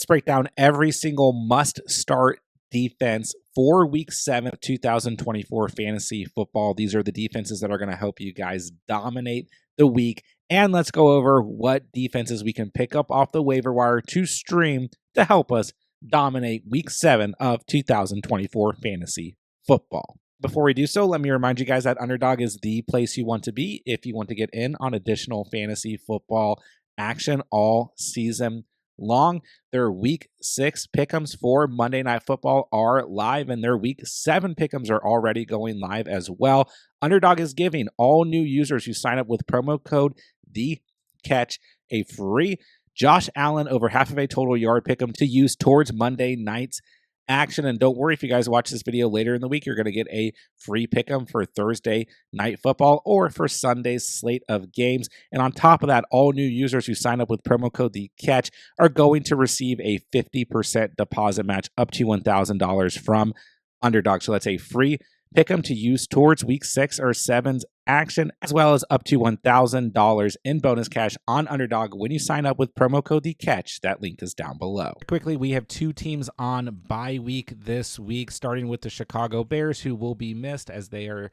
break down every single must-start defense for Week 7 of 2024 fantasy football. These are the defenses that are going to help you guys dominate the week. And let's go over what defenses we can pick up off the waiver wire to stream to help us dominate Week 7 of 2024 fantasy football. Before we do so, let me remind you guys that Underdog is the place you want to be if you want to get in on additional fantasy football action all season long. Their Week 6 pick'ems for Monday Night Football are live, and their Week 7 pick'ems are already going live as well. Underdog is giving all new users who sign up with promo code TheCatch a free Josh Allen over half of a total yard pick'em to use towards Monday night's action. And don't worry, if you guys watch this video later in the week, you're going to get a free pick'em for Thursday night football or for Sunday's slate of games. And on top of that, all new users who sign up with promo code TheCatch are going to receive a 50% deposit match up to $1,000 from Underdog. So that's a free pick'em to use towards Week 6 or 7's action, as well as up to $1,000 in bonus cash on Underdog when you sign up with promo code TheCatch. That link is down below. Quickly, we have two teams on bye week this week, starting with the Chicago Bears, who will be missed as they are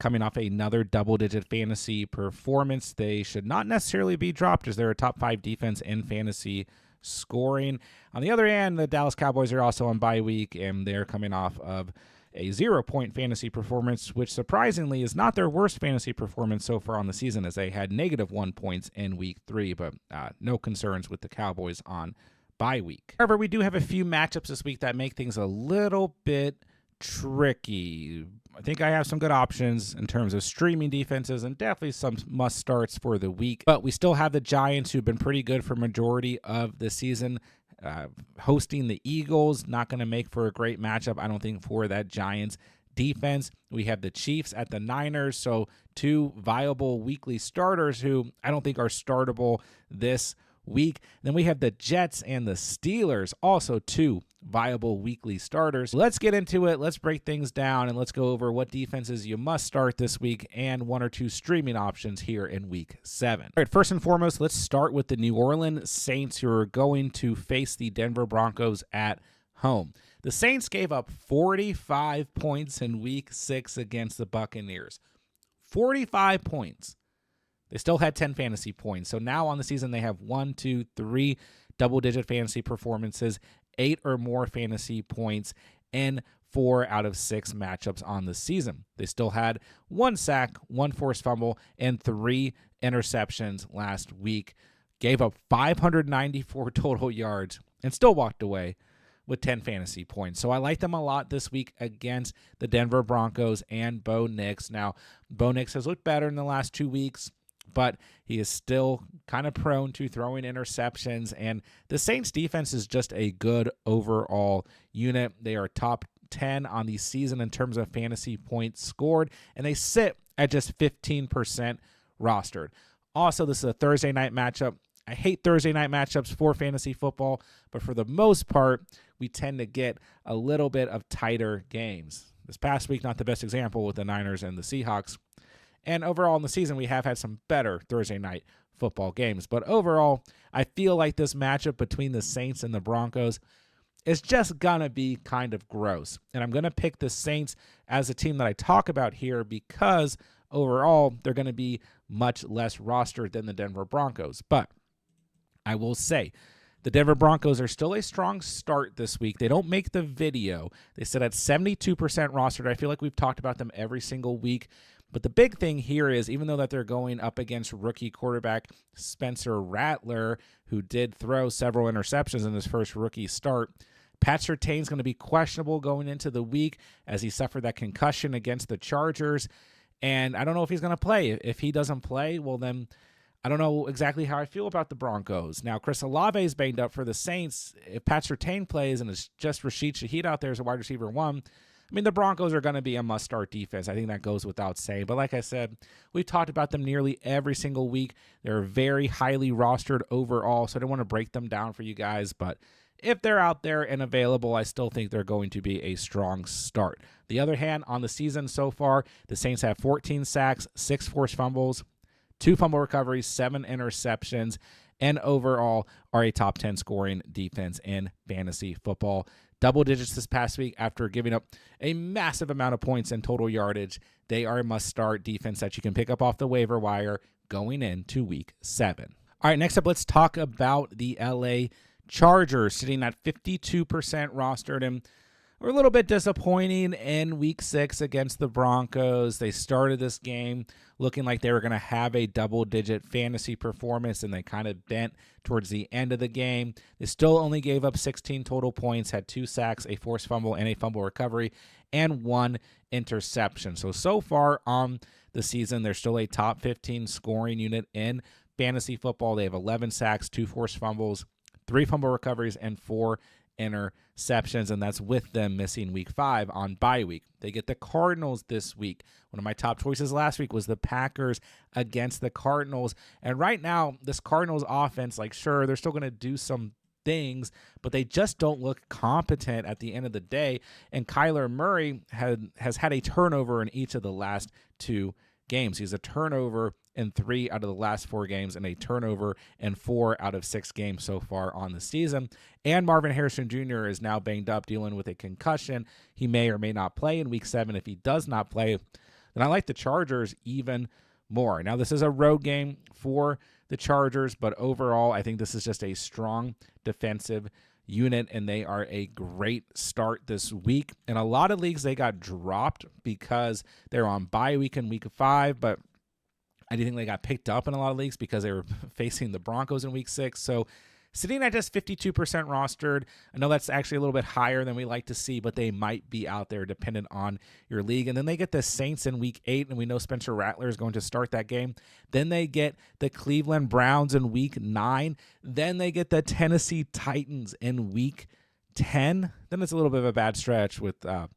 coming off another double-digit fantasy performance. They should not necessarily be dropped as they're a top 5 defense in fantasy scoring. On the other hand, the Dallas Cowboys are also on bye week, and they're coming off of a 0-point fantasy performance, which surprisingly is not their worst fantasy performance so far on the season, as they had -1 points in Week 3, but no concerns with the Cowboys on bye week. However, we do have a few matchups this week that make things a little bit tricky. I think I have some good options in terms of streaming defenses and definitely some must-starts for the week, but we still have the Giants, who've been pretty good for majority of the season. Hosting the Eagles, not going to make for a great matchup, I don't think, for that Giants defense. We have the Chiefs at the Niners, so two viable weekly starters who I don't think are startable this week. Then we have the Jets and the Steelers, also two viable weekly starters. Let's get into it. Let's break things down, and let's go over what defenses you must start this week and one or two streaming options here in Week 7. All right, first and foremost, let's start with the New Orleans Saints, who are going to face the Denver Broncos at home. The Saints gave up 45 points in Week 6 against the Buccaneers. 45 points. They still had 10 fantasy points. So now on the season, they have 1, 2, 3 double-digit fantasy performances, 8 or more fantasy points in 4 out of 6 matchups on the season. They still had 1 sack, 1 forced fumble, and 3 interceptions last week. Gave up 594 total yards and still walked away with 10 fantasy points. So I like them a lot this week against the Denver Broncos and Bo Nix. Now, Bo Nix has looked better in the last 2 weeks, but he is still kind of prone to throwing interceptions, and the Saints defense is just a good overall unit. They are top 10 on the season in terms of fantasy points scored, and they sit at just 15% rostered. Also, this is a Thursday night matchup. I hate Thursday night matchups for fantasy football, but for the most part, we tend to get a little bit of tighter games. This past week, not the best example with the Niners and the Seahawks. And overall in the season, we have had some better Thursday night football games. But overall, I feel like this matchup between the Saints and the Broncos is just going to be kind of gross. And I'm going to pick the Saints as a team that I talk about here because overall, they're going to be much less rostered than the Denver Broncos. But I will say, the Denver Broncos are still a strong start this week. They don't make the video. They sit at 72% rostered. I feel like we've talked about them every single week. But the big thing here is, even though that they're going up against rookie quarterback Spencer Rattler, who did throw several interceptions in his first rookie start, Pat Surtain's going to be questionable going into the week as he suffered that concussion against the Chargers. And I don't know if he's going to play. If he doesn't play, well then I don't know exactly how I feel about the Broncos. Now, Chris Olave is banged up for the Saints. If Pat Surtain plays and it's just Rashid Shaheed out there as a wide receiver 1, I mean, the Broncos are going to be a must-start defense. I think that goes without saying. But like I said, we've talked about them nearly every single week. They're very highly rostered overall, so I don't want to break them down for you guys. But if they're out there and available, I still think they're going to be a strong start. The other hand, on the season so far, the Saints have 14 sacks, 6 forced fumbles, 2 fumble recoveries, 7 interceptions, and overall are a top 10 scoring defense in fantasy football. Double digits this past week after giving up a massive amount of points and total yardage. They are a must-start defense that you can pick up off the waiver wire going into week 7. All right, next up, let's talk about the LA Chargers sitting at 52% rostered, and we're a little bit disappointing in week 6 against the Broncos. They started this game looking like they were going to have a double-digit fantasy performance, and they kind of bent towards the end of the game. They still only gave up 16 total points, had 2 sacks, a forced fumble, and a fumble recovery, and 1 interception. So far on the season, they're still a top 15 scoring unit in fantasy football. They have 11 sacks, 2 forced fumbles, 3 fumble recoveries, and 4 interceptions, and that's with them missing week 5 on bye week. They get the Cardinals this week. One of my top choices last week was the Packers against the Cardinals, and right now this Cardinals offense, like, sure, they're still going to do some things, but they just don't look competent at the end of the day, and Kyler Murray has had a turnover in each of the last 2 games. He's a turnover in 3 out of the last 4 games and a turnover in 4 out of 6 games so far on the season. And Marvin Harrison Jr. is now banged up, dealing with a concussion. He may or may not play in week 7. If he does not play, then I like the Chargers even more. Now, this is a road game for the Chargers, but overall, I think this is just a strong defensive unit, and they are a great start this week. In a lot of leagues, they got dropped because they're on bye week in week 5, but I do think they got picked up in a lot of leagues because they were facing the Broncos in week 6. So sitting at just 52% rostered, I know that's actually a little bit higher than we like to see, but they might be out there dependent on your league. And then they get the Saints in week 8, and we know Spencer Rattler is going to start that game. Then they get the Cleveland Browns in week 9. Then they get the Tennessee Titans in week 10. Then it's a little bit of a bad stretch with the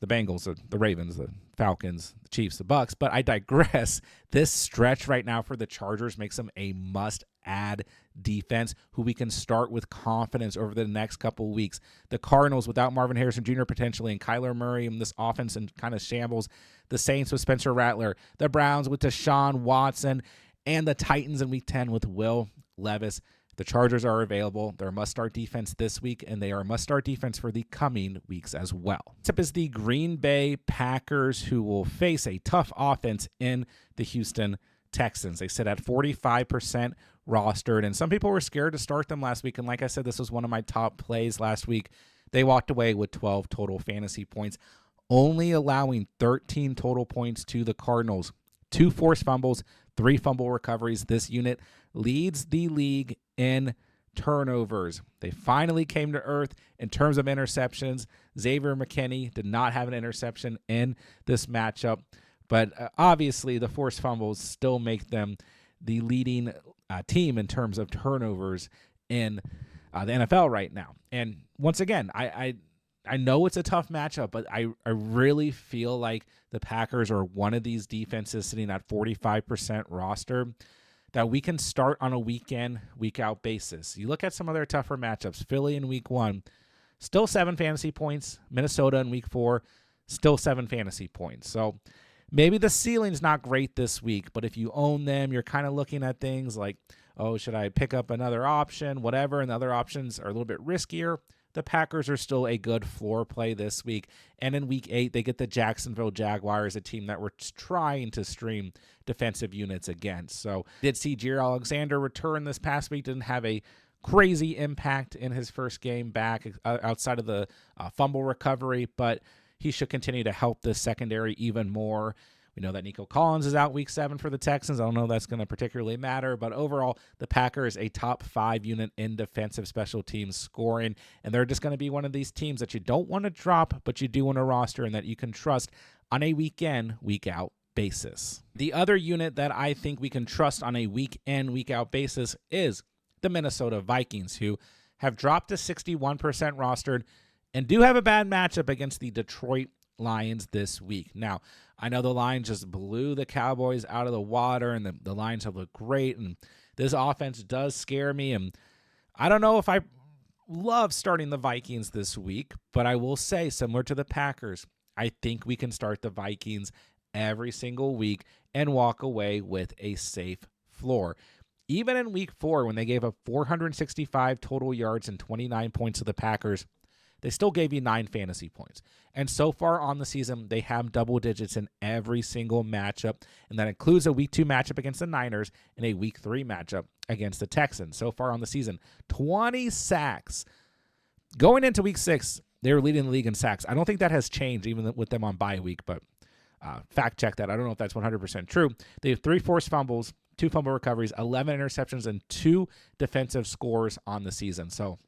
Bengals, the Ravens, the Falcons, the Chiefs, the Bucks, but I digress. This stretch right now for the Chargers makes them a must-add defense who we can start with confidence over the next couple weeks. The Cardinals without Marvin Harrison Jr. potentially, and Kyler Murray in this offense and kind of shambles. The Saints with Spencer Rattler. The Browns with Deshaun Watson. And the Titans in week 10 with Will Levis. The Chargers are available. They're a must-start defense this week, and they are a must-start defense for the coming weeks as well. Next up is the Green Bay Packers, who will face a tough offense in the Houston Texans. They sit at 45% rostered, and some people were scared to start them last week, and like I said, this was one of my top plays last week. They walked away with 12 total fantasy points, only allowing 13 total points to the Cardinals. 2 forced fumbles, 3 fumble recoveries. This unit leads the league in turnovers. They finally came to earth in terms of interceptions. Xavier McKinney did not have an interception in this matchup, but obviously the forced fumbles still make them the leading team in terms of turnovers in the NFL right now. And once again, I know it's a tough matchup, but I really feel like the Packers are one of these defenses sitting at 45% roster that we can start on a week-in, week-out basis. You look at some of their tougher matchups. Philly in week 1, still 7 fantasy points. Minnesota in week 4, still 7 fantasy points. So maybe the ceiling's not great this week, but if you own them, you're kind of looking at things like, oh, should I pick up another option, whatever, and the other options are a little bit riskier. The Packers are still a good floor play this week. And in week 8, they get the Jacksonville Jaguars, a team that we're trying to stream defensive units against. So did see Jair Alexander return this past week. Didn't have a crazy impact in his first game back outside of the fumble recovery, but he should continue to help this secondary even more. We know that Nico Collins is out week 7 for the Texans. I don't know if that's going to particularly matter, but overall, the Packers a top 5 unit in defensive special teams scoring, and they're just going to be one of these teams that you don't want to drop, but you do want to roster and that you can trust on a week-in, week-out basis. The other unit that I think we can trust on a week-in, week-out basis is the Minnesota Vikings, who have dropped to 61% rostered and do have a bad matchup against the Detroit Lions this week. Now, I know the Lions just blew the Cowboys out of the water, and the Lions have looked great, and this offense does scare me, and I don't know if I love starting the Vikings this week, but I will say, similar to the Packers, I think we can start the Vikings every single week and walk away with a safe floor. Even in week 4, when they gave up 465 total yards and 29 points to the Packers, they still gave you 9 fantasy points. And so far on the season, they have double digits in every single matchup, and that includes a week 2 matchup against the Niners and a week 3 matchup against the Texans. So far on the season, 20 sacks. Going into week 6, they were leading the league in sacks. I don't think that has changed even with them on bye week, but fact check that. I don't know if that's 100% true. They have 3 forced fumbles, 2 fumble recoveries, 11 interceptions, and 2 defensive scores on the season. So,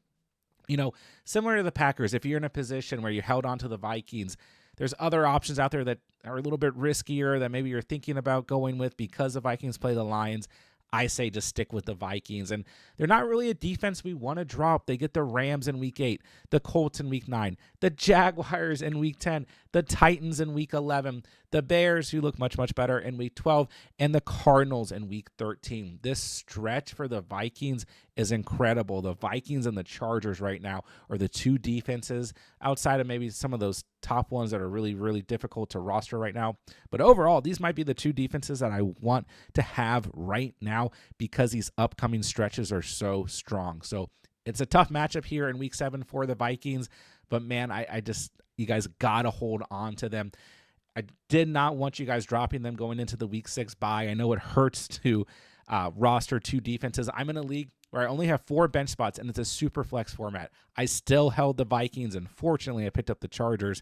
similar to the Packers, if you're in a position where you held on to the Vikings, there's other options out there that are a little bit riskier that maybe you're thinking about going with because the Vikings play the Lions. I say just stick with the Vikings. And they're not really a defense we want to drop. They get the Rams in week 8, the Colts in week 9, the Jaguars in week 10, the Titans in week 11, the Bears, who look much, much better, in week 12, and the Cardinals in week 13. This stretch for the Vikings is incredible. The Vikings and the Chargers right now are the 2 defenses outside of maybe some of those top ones that are really, really difficult to roster right now. But overall, these might be the 2 defenses that I want to have right now because these upcoming stretches are so strong. So it's a tough matchup here in week 7 for the Vikings, but man, you guys got to hold on to them. I did not want you guys dropping them going into the week 6 bye. I know it hurts to roster 2 defenses. I'm in a league where I only have 4 bench spots, and it's a super flex format. I still held the Vikings, and fortunately I picked up the Chargers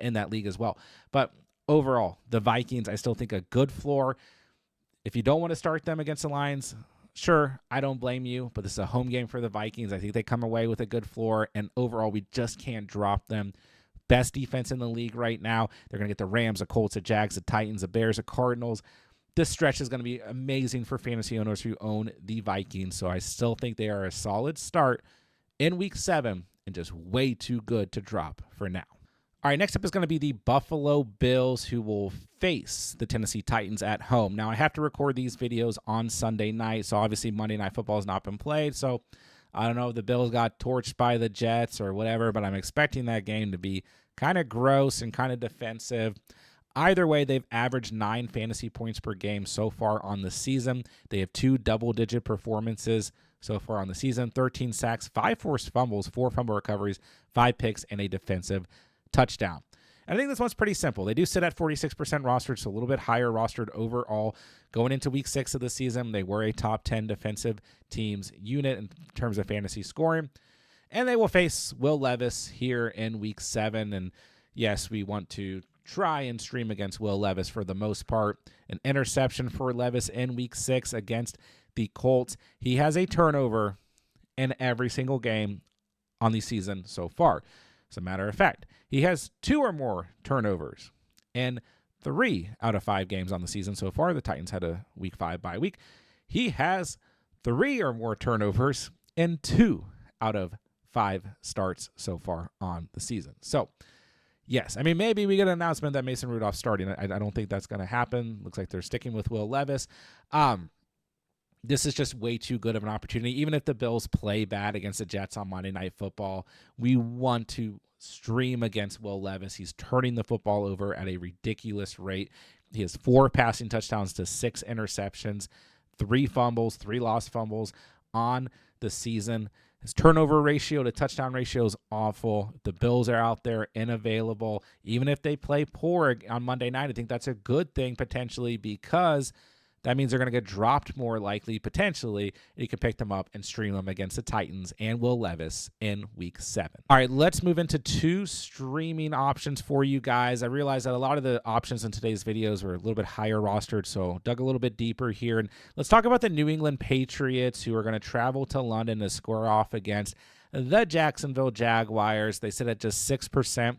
in that league as well. But overall, the Vikings, I still think a good floor. If you don't want to start them against the Lions, sure, I don't blame you, but this is a home game for the Vikings. I think they come away with a good floor, and overall, we just can't drop them. Best defense in the league right now. They're going to get the Rams, the Colts, the Jags, the Titans, the Bears, the Cardinals. This stretch is going to be amazing for fantasy owners who own the Vikings, so I still think they are a solid start in week 7 and just way too good to drop for now. All right, next up is going to be the Buffalo Bills, who will face the Tennessee Titans at home. Now, I have to record these videos on Sunday night, so obviously Monday Night Football has not been played, so I don't know if the Bills got torched by the Jets or whatever, but I'm expecting that game to be kind of gross and kind of defensive. Either way, they've averaged 9 fantasy points per game so far on the season. They have 2 double-digit performances so far on the season, 13 sacks, 5 forced fumbles, 4 fumble recoveries, 5 picks, and a defensive touchdown. And I think this one's pretty simple. They do sit at 46% rostered, so a little bit higher rostered overall. Going into week 6 of the season, they were a top 10 defensive teams unit in terms of fantasy scoring. And they will face Will Levis here in week 7. And yes, we want to try and stream against Will Levis for the most part. An interception for Levis in week 6 against the Colts. He has a turnover in every single game on the season so far. As a matter of fact, he has 2 or more turnovers in 3 out of 5 games on the season so far. The Titans had a week 5 bye week. He has 3 or more turnovers in 2 out of 5 starts so far on the season. So, yes, I mean, maybe we get an announcement that Mason Rudolph's starting. I don't think that's going to happen. Looks like they're sticking with Will Levis. This is just way too good of an opportunity. Even if the Bills play bad against the Jets on Monday Night Football, we want to stream against Will Levis. He's turning the football over at a ridiculous rate. He has 4 passing touchdowns to 6 interceptions, 3 fumbles, 3 lost fumbles on the season. His turnover ratio to touchdown ratio is awful. The Bills are out there and available. Even if they play poor on Monday night, I think that's a good thing potentially because that means they're going to get dropped more likely, potentially. You can pick them up and stream them against the Titans and Will Levis in week 7. All right, let's move into 2 streaming options for you guys. I realize that a lot of the options in today's videos were a little bit higher rostered, so dug a little bit deeper here. And let's talk about the New England Patriots, who are going to travel to London to square off against the Jacksonville Jaguars. They sit at just 6%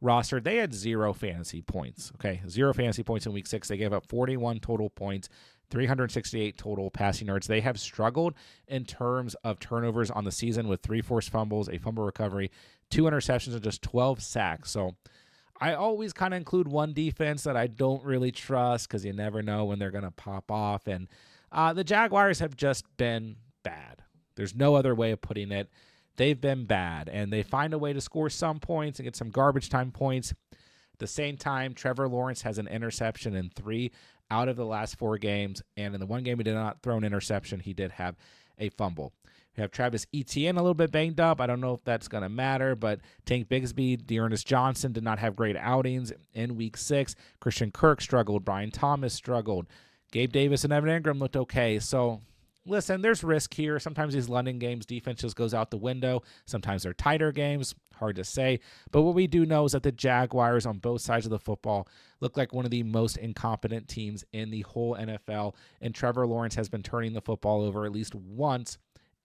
rostered. They had 0 fantasy points. Okay, 0 fantasy points in week 6. They gave up 41 total points, 368 total passing yards. They have struggled in terms of turnovers on the season with 3 forced fumbles, a fumble recovery, 2 interceptions, and just 12 sacks. So I always kind of include one defense that I don't really trust because you never know when they're going to pop off. And the Jaguars have just been bad. There's no other way of putting it. They've been bad, and they find a way to score some points and get some garbage time points. the same time, Trevor Lawrence has an interception in 3 out of the last 4 games, and in the one game he did not throw an interception, he did have a fumble. We have Travis Etienne a little bit banged up. I don't know if that's going to matter, but Tank Bigsby, Dearness Johnson did not have great outings in Week 6. Christian Kirk struggled. Brian Thomas struggled. Gabe Davis and Evan Ingram looked okay. So, listen, there's risk here. Sometimes these London games, defense just goes out the window. Sometimes they're tighter games. Hard to say. But what we do know is that the Jaguars on both sides of the football look like one of the most incompetent teams in the whole NFL. And Trevor Lawrence has been turning the football over at least once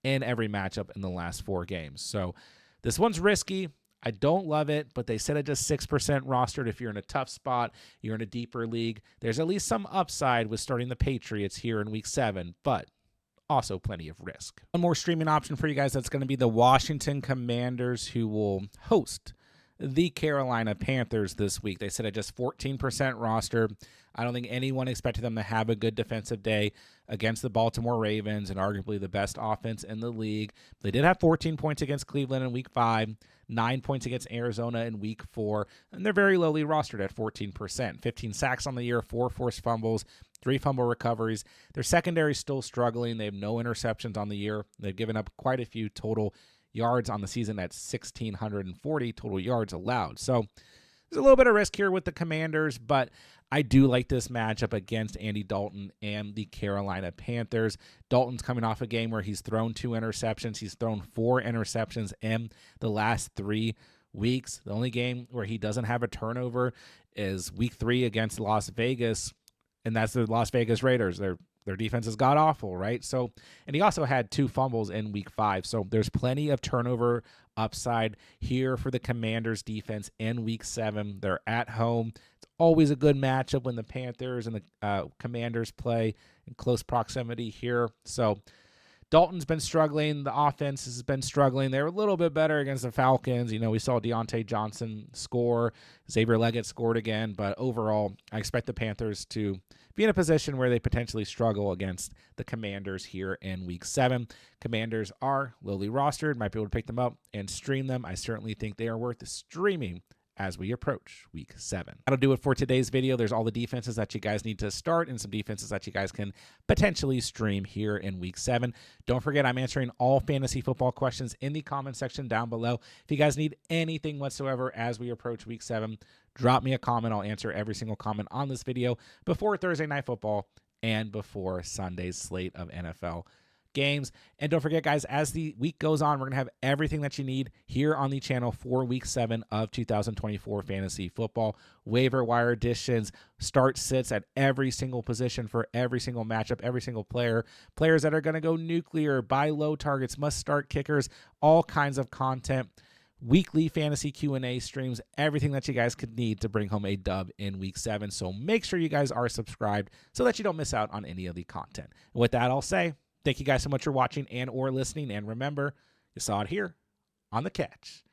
in every matchup in the last 4 games. So this one's risky. I don't love it, but they said it just 6% rostered. If you're in a tough spot, you're in a deeper league, there's at least some upside with starting the Patriots here in Week 7, but also plenty of risk. One more streaming option for you guys, that's going to be the Washington Commanders, who will host the Carolina Panthers this week. They said at just 14% roster. I don't think anyone expected them to have a good defensive day against the Baltimore Ravens and arguably the best offense in the league. They did have 14 points against Cleveland in Week 5, 9 points against Arizona in Week 4, and they're very lowly rostered at 14%. 15 sacks on the year, 4 forced fumbles, 3 fumble recoveries. Their secondary is still struggling. They have no interceptions on the year. They've given up quite a few total yards on the season at 1,640 total yards allowed. So there's a little bit of risk here with the Commanders, but I do like this matchup against Andy Dalton and the Carolina Panthers. Dalton's coming off a game where he's thrown 2 interceptions. He's thrown 4 interceptions in the last 3 weeks. The only game where he doesn't have a turnover is Week 3 against Las Vegas, and that's the Las Vegas Raiders. Their defense is god-awful, right? So, and he also had 2 fumbles in Week 5. So there's plenty of turnover upside here for the Commanders defense in Week 7. They're at home. It's always a good matchup when the Panthers and the Commanders play in close proximity here. So Dalton's been struggling. The offense has been struggling. They were a little bit better against the Falcons. You know, we saw Deontay Johnson score. Xavier Leggett scored again. But overall, I expect the Panthers to be in a position where they potentially struggle against the Commanders here in Week 7. Commanders are lowly rostered. Might be able to pick them up and stream them. I certainly think they are worth streaming as we approach Week 7. That'll do it for today's video. There's all the defenses that you guys need to start and some defenses that you guys can potentially stream here in Week 7. Don't forget, I'm answering all fantasy football questions in the comment section down below. If you guys need anything whatsoever as we approach Week 7, drop me a comment. I'll answer every single comment on this video before Thursday Night Football and before Sunday's slate of NFL games. And don't forget, guys, as the week goes on, we're going to have everything that you need here on the channel for Week 7 of 2024 fantasy football. Waiver wire additions, start sits at every single position for every single matchup, every single player. Players that are going to go nuclear, buy low targets, must start kickers, all kinds of content. Weekly fantasy Q&A streams, everything that you guys could need to bring home a dub in Week 7. So make sure you guys are subscribed so that you don't miss out on any of the content. And with that, I'll say thank you guys so much for watching and or listening. And remember, you saw it here on The Catch.